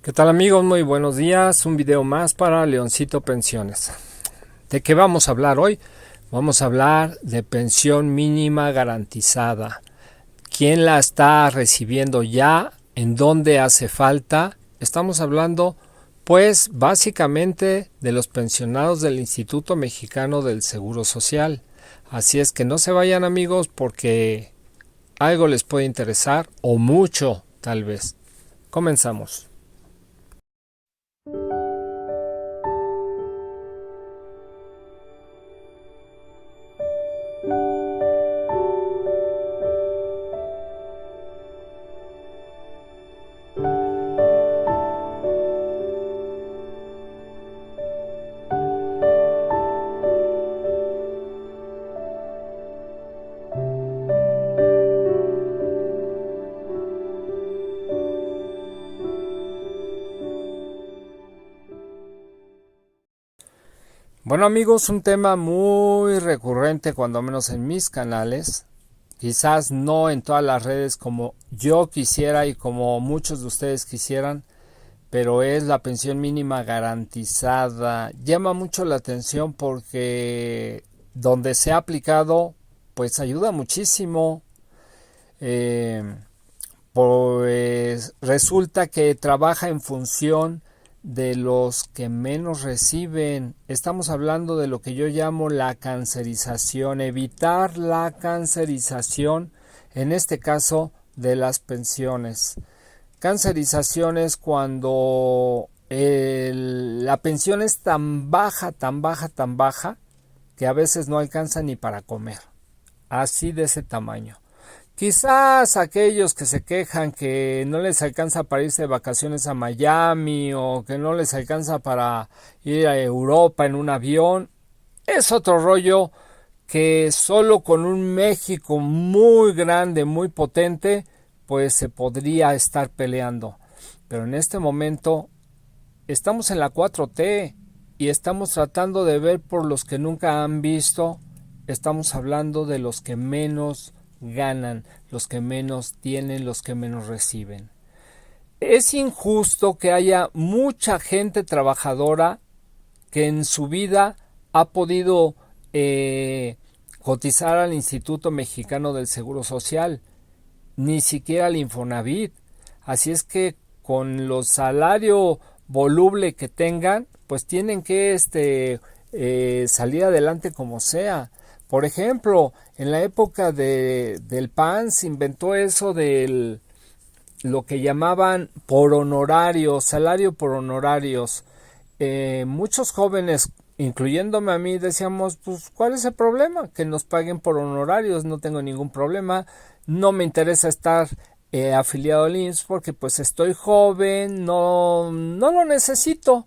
¿Qué tal amigos? Muy buenos días. Un video más para Leoncito Pensiones. ¿De qué vamos a hablar hoy? Vamos a hablar de pensión mínima garantizada. ¿Quién la está recibiendo ya? ¿En dónde hace falta? Estamos hablando, pues, básicamente de los pensionados del Instituto Mexicano del Seguro Social. Así es que no se vayan amigos porque algo les puede interesar o mucho tal vez. Comenzamos. Bueno amigos, un tema muy recurrente cuando menos en mis canales, quizás no en todas las redes como yo quisiera y como muchos de ustedes quisieran, pero es la pensión mínima garantizada. Llama mucho la atención porque donde se ha aplicado pues ayuda muchísimo. Pues resulta que trabaja en función de los que menos reciben. Estamos hablando de lo que yo llamo la cancerización, evitar la cancerización, en este caso de las pensiones. Cancerización es cuando la pensión es tan baja, que a veces no alcanza ni para comer. Así de ese tamaño. Quizás aquellos que se quejan que no les alcanza para irse de vacaciones a Miami o que no les alcanza para ir a Europa en un avión, es otro rollo que solo con un México muy grande, muy potente, pues se podría estar peleando. Pero en este momento estamos en la 4T y estamos tratando de ver por los que nunca han visto. Estamos hablando de los que menos ganan, los que menos tienen, los que menos reciben. Es injusto que haya mucha gente trabajadora que en su vida ha podido cotizar al Instituto Mexicano del Seguro Social, ni siquiera al Infonavit. Así es que con los salarios voluble que tengan, pues tienen que salir adelante como sea. Por ejemplo, en la época del PAN se inventó eso del lo que llamaban por honorarios, salario por honorarios. Muchos jóvenes, incluyéndome a mí, decíamos, pues, ¿cuál es el problema? Que nos paguen por honorarios, no tengo ningún problema, no me interesa estar afiliado al IMSS porque pues estoy joven, no lo necesito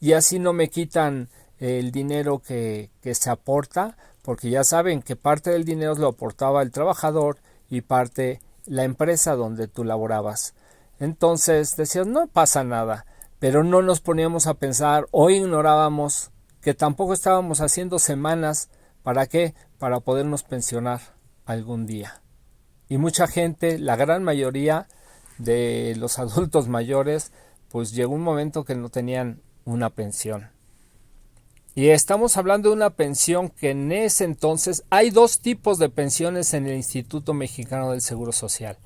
y así no me quitan el dinero que se aporta, porque ya saben que parte del dinero lo aportaba el trabajador y parte la empresa donde tú laborabas. Entonces decías, no pasa nada, pero no nos poníamos a pensar o ignorábamos que tampoco estábamos haciendo semanas. ¿Para qué? Para podernos pensionar algún día. Y mucha gente, la gran mayoría de los adultos mayores, pues llegó un momento que no tenían una pensión. Y estamos hablando de una pensión que en ese entonces hay dos tipos de pensiones en el Instituto Mexicano del Seguro Social.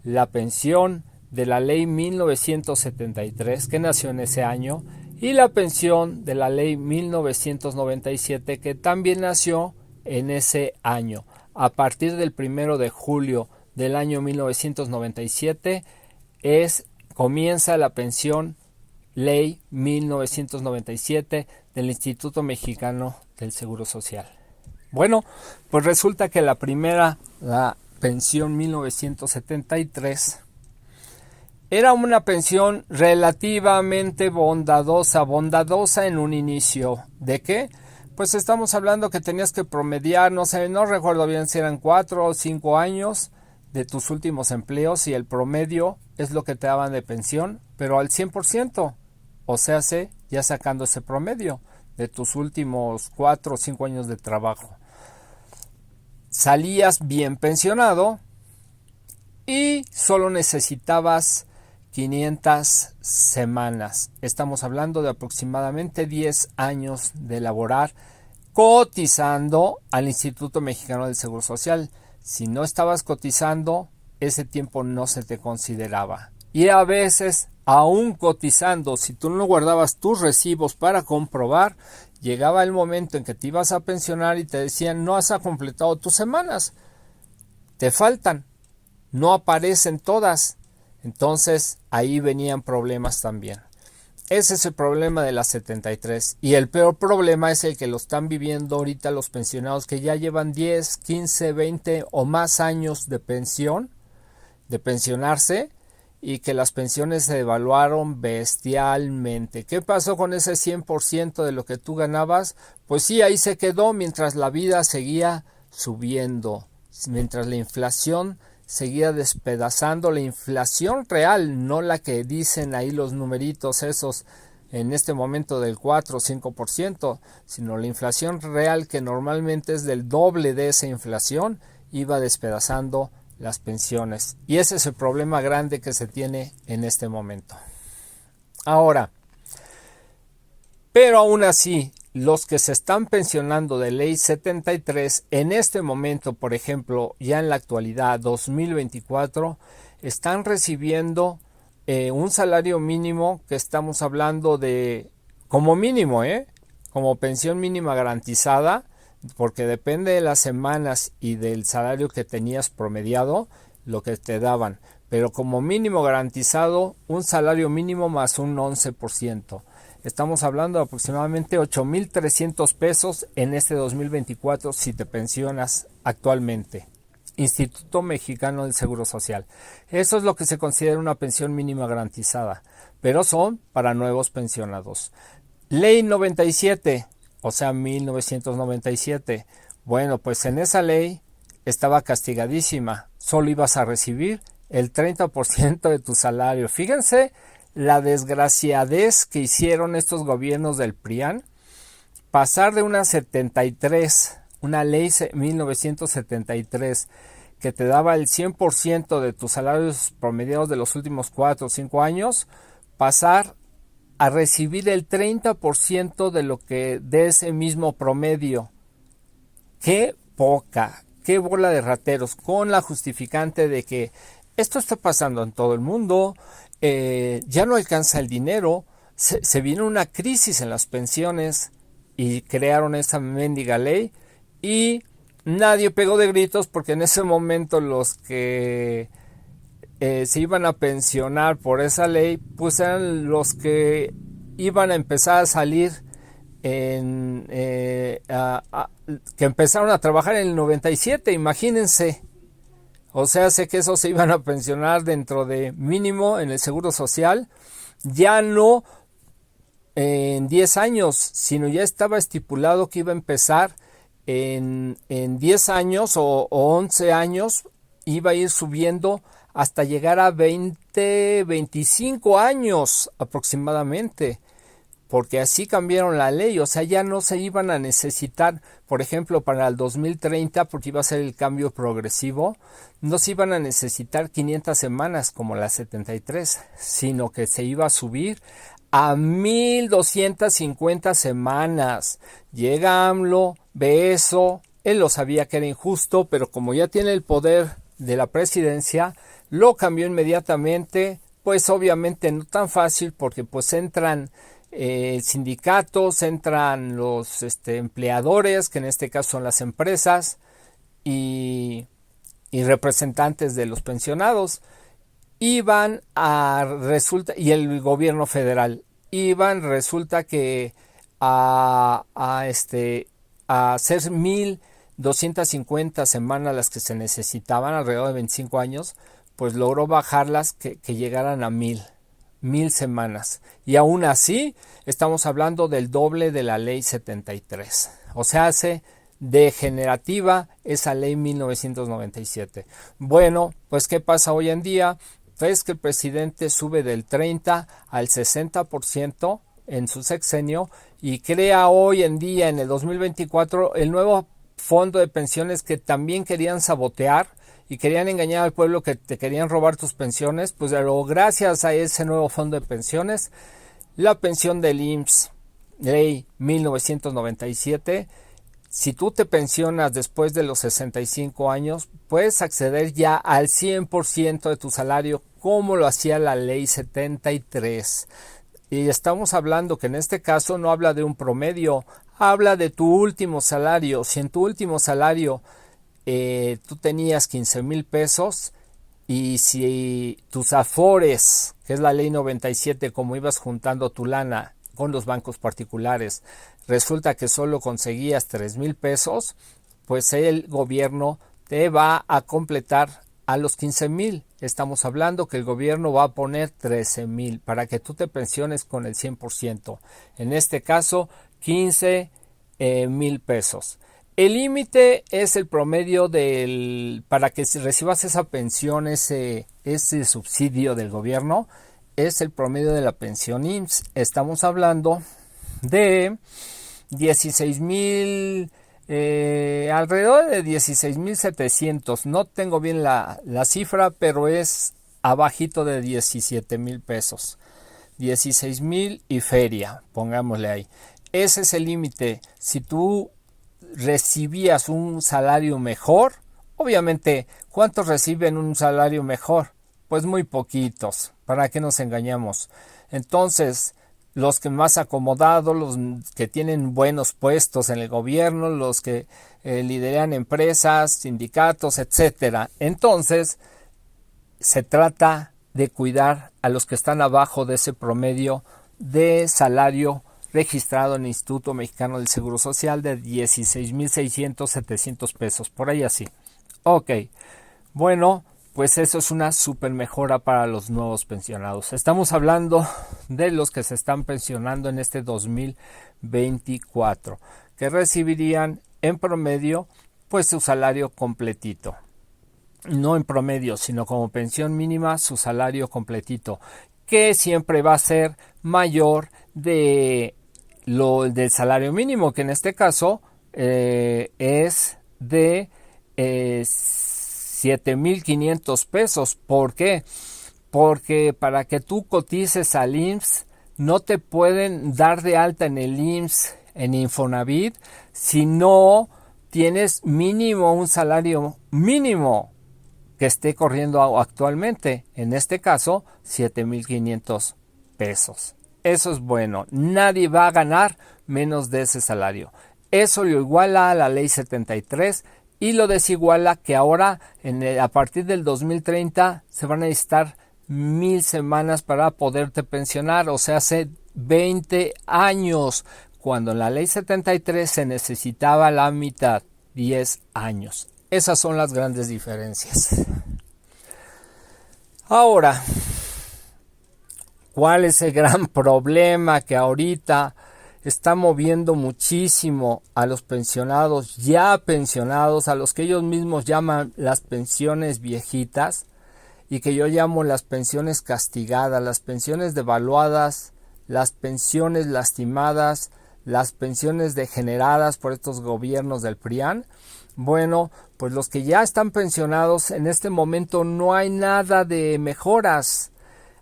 La pensión de la ley 1973 que nació en ese año y la pensión de la ley 1997 que también nació en ese año. A partir del 1 de julio del año 1997 comienza la pensión Ley 1997 del Instituto Mexicano del Seguro Social. Bueno, pues resulta que la primera, la pensión 1973, era una pensión relativamente bondadosa en un inicio. ¿De qué? Pues estamos hablando que tenías que promediar, no recuerdo bien si eran 4 o 5 años de tus últimos empleos y el promedio es lo que te daban de pensión, pero al 100%. O sea, ya sacando ese promedio de tus últimos 4 o 5 años de trabajo. Salías bien pensionado y solo necesitabas 500 semanas. Estamos hablando de aproximadamente 10 años de laborar cotizando al Instituto Mexicano del Seguro Social. Si no estabas cotizando, ese tiempo no se te consideraba. Y a veces, aún cotizando, si tú no guardabas tus recibos para comprobar, llegaba el momento en que te ibas a pensionar y te decían: no has completado tus semanas, te faltan, no aparecen todas. Entonces ahí venían problemas también. Ese es el problema de las 73. Y el peor problema es el que lo están viviendo ahorita los pensionados que ya llevan 10, 15, 20 o más años de pensión, de pensionarse, y que las pensiones se devaluaron bestialmente. ¿Qué pasó con ese 100% de lo que tú ganabas? Pues sí, ahí se quedó mientras la vida seguía subiendo, mientras la inflación seguía despedazando, la inflación real, no la que dicen ahí los numeritos esos en este momento del 4 o 5%, sino la inflación real, que normalmente es del doble de esa inflación, iba despedazando las pensiones. Y ese es el problema grande que se tiene en este momento. Ahora, pero aún así, los que se están pensionando de ley 73 en este momento, por ejemplo, ya en la actualidad 2024, están recibiendo un salario mínimo que estamos hablando de, como mínimo, como pensión mínima garantizada, porque depende de las semanas y del salario que tenías promediado, lo que te daban, pero como mínimo garantizado, un salario mínimo más un 11%. Estamos hablando de aproximadamente 8,300 pesos en este 2024 si te pensionas actualmente. Instituto Mexicano del Seguro Social. Eso es lo que se considera una pensión mínima garantizada, pero son para nuevos pensionados. Ley 97, o sea 1997. Bueno, pues en esa ley estaba castigadísima. Solo ibas a recibir el 30% de tu salario. Fíjense la desgraciadez que hicieron estos gobiernos del PRIAN, pasar de una 73, una ley 1973, que te daba el 100% de tus salarios promediados de los últimos 4 o 5 años, pasar a recibir el 30% de lo que de ese mismo promedio. ¡Qué poca! ¡Qué bola de rateros! Con la justificante de que esto está pasando en todo el mundo, ya no alcanza el dinero, se vino una crisis en las pensiones y crearon esa mendiga ley y nadie pegó de gritos, porque en ese momento los que se iban a pensionar por esa ley pues eran los que iban a empezar a salir que empezaron a trabajar en el 97, imagínense. O sea, sé que esos se iban a pensionar dentro de mínimo en el Seguro Social, ya no en 10 años, sino ya estaba estipulado que iba a empezar en 10 años o 11 años, iba a ir subiendo hasta llegar a 20, 25 años aproximadamente, porque así cambiaron la ley. O sea, ya no se iban a necesitar, por ejemplo, para el 2030, porque iba a ser el cambio progresivo, no se iban a necesitar 500 semanas como las 73, sino que se iba a subir a 1,250 semanas. Llega AMLO, ve eso, él lo sabía que era injusto, pero como ya tiene el poder de la presidencia, lo cambió inmediatamente. Pues obviamente no tan fácil, porque pues entran sindicatos, entran los empleadores, que en este caso son las empresas, y representantes de los pensionados, y el gobierno federal, resulta que a hacer 1,250 semanas las que se necesitaban, alrededor de 25 años, pues logró bajarlas que llegaran a 1,000 semanas, y aún así estamos hablando del doble de la ley 73. O sea, hace degenerativa esa ley 1997. Bueno, pues ¿qué pasa hoy en día? Ves que el presidente sube del 30 al 60% en su sexenio y crea hoy en día, en el 2024, el nuevo fondo de pensiones que también querían sabotear y querían engañar al pueblo que te querían robar tus pensiones, pues gracias a ese nuevo fondo de pensiones, la pensión del IMSS, ley 1997, si tú te pensionas después de los 65 años, puedes acceder ya al 100% de tu salario, como lo hacía la ley 73. Y estamos hablando que en este caso no habla de un promedio, habla de tu último salario. Si en tu último salario tú tenías 15,000 pesos y si tus afores, que es la ley 97, como ibas juntando tu lana con los bancos particulares, resulta que solo conseguías 3,000 pesos, pues el gobierno te va a completar a los 15,000. Estamos hablando que el gobierno va a poner 13,000 para que tú te pensiones con el 100%. En este caso, 15,000 pesos. El límite es el promedio para que recibas esa pensión, ese subsidio del gobierno, es el promedio de la pensión IMSS. Estamos hablando de 16,000, alrededor de 16,700. No tengo bien la cifra, pero es abajito de 17,000 pesos. 16,000 y feria, pongámosle ahí. Ese es el límite. Si tú recibías un salario mejor, obviamente, ¿cuántos reciben un salario mejor? Pues muy poquitos, ¿para qué nos engañamos? Entonces, los que más acomodados, los que tienen buenos puestos en el gobierno, los que lideran empresas, sindicatos, etcétera. Entonces, se trata de cuidar a los que están abajo de ese promedio de salario registrado en el Instituto Mexicano del Seguro Social de 16,600, 700 pesos, por ahí así. Ok, bueno, pues eso es una super mejora para los nuevos pensionados. Estamos hablando de los que se están pensionando en este 2024, que recibirían en promedio pues su salario completito. No en promedio, sino como pensión mínima, su salario completito, que siempre va a ser mayor del salario mínimo, que en este caso es de 7,500 pesos. ¿Por qué? Porque para que tú cotices al IMSS no te pueden dar de alta en el IMSS, en Infonavit, si no tienes mínimo un salario mínimo que esté corriendo actualmente. En este caso, 7,500 pesos. Eso es bueno. Nadie va a ganar menos de ese salario. Eso lo iguala a la ley 73 y lo desiguala que ahora a partir del 2030 se van a necesitar 1,000 semanas para poderte pensionar, o sea, hace 20 años, cuando en la ley 73 se necesitaba la mitad, 10 años. Esas son las grandes diferencias. Ahora, ¿cuál es el gran problema que ahorita está moviendo muchísimo a los pensionados, ya pensionados, a los que ellos mismos llaman las pensiones viejitas y que yo llamo las pensiones castigadas, las pensiones devaluadas, las pensiones lastimadas, las pensiones degeneradas por estos gobiernos del PRIAN? Bueno, pues los que ya están pensionados en este momento no hay nada de mejoras.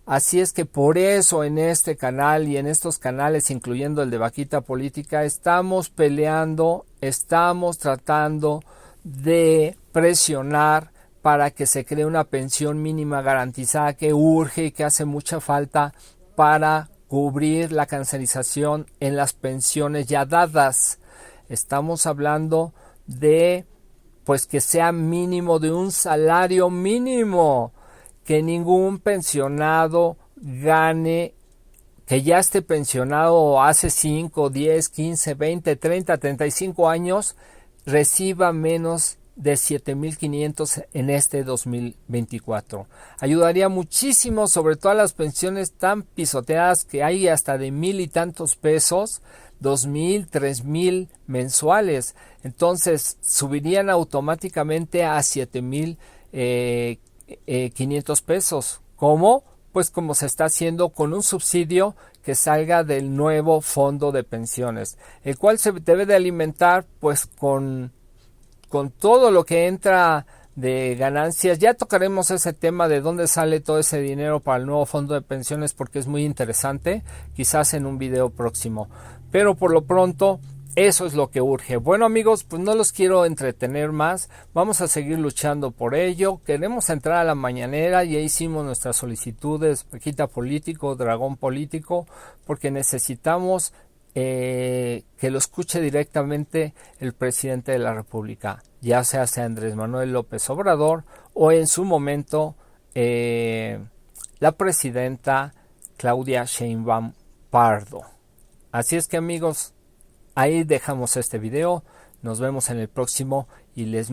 Así es que por eso en este canal y en estos canales, incluyendo el de Vaquita Política, estamos peleando, estamos tratando de presionar para que se cree una pensión mínima garantizada que urge y que hace mucha falta para cubrir la cancerización en las pensiones ya dadas. Estamos hablando de pues que sea mínimo, de un salario mínimo, que ningún pensionado gane, que ya esté pensionado hace 5, 10, 15, 20, 30, 35 años, reciba menos de 7,500 en este 2024. Ayudaría muchísimo, sobre todo a las pensiones tan pisoteadas que hay hasta de 1,000 y tantos pesos, 2,000, 3,000 mensuales. Entonces subirían automáticamente a 7,500 pesos. ¿Cómo? Pues como se está haciendo con un subsidio que salga del nuevo fondo de pensiones, el cual se debe de alimentar pues con todo lo que entra de ganancias. Ya tocaremos ese tema de dónde sale todo ese dinero para el nuevo fondo de pensiones, porque es muy interesante, quizás en un video próximo. Pero por lo pronto, eso es lo que urge. Bueno, amigos, pues no los quiero entretener más. Vamos a seguir luchando por ello. Queremos entrar a la mañanera. Ya hicimos nuestras solicitudes, Paquita Político, Dragón Político, porque necesitamos que lo escuche directamente el presidente de la República, ya sea Andrés Manuel López Obrador o en su momento la presidenta Claudia Sheinbaum Pardo. Así es que, amigos, ahí dejamos este video. Nos vemos en el próximo y les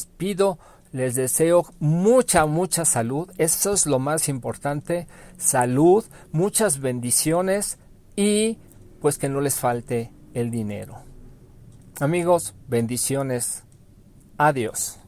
pido, les deseo mucha salud. Eso es lo más importante. Salud, muchas bendiciones y pues que no les falte el dinero. Amigos, bendiciones. Adiós.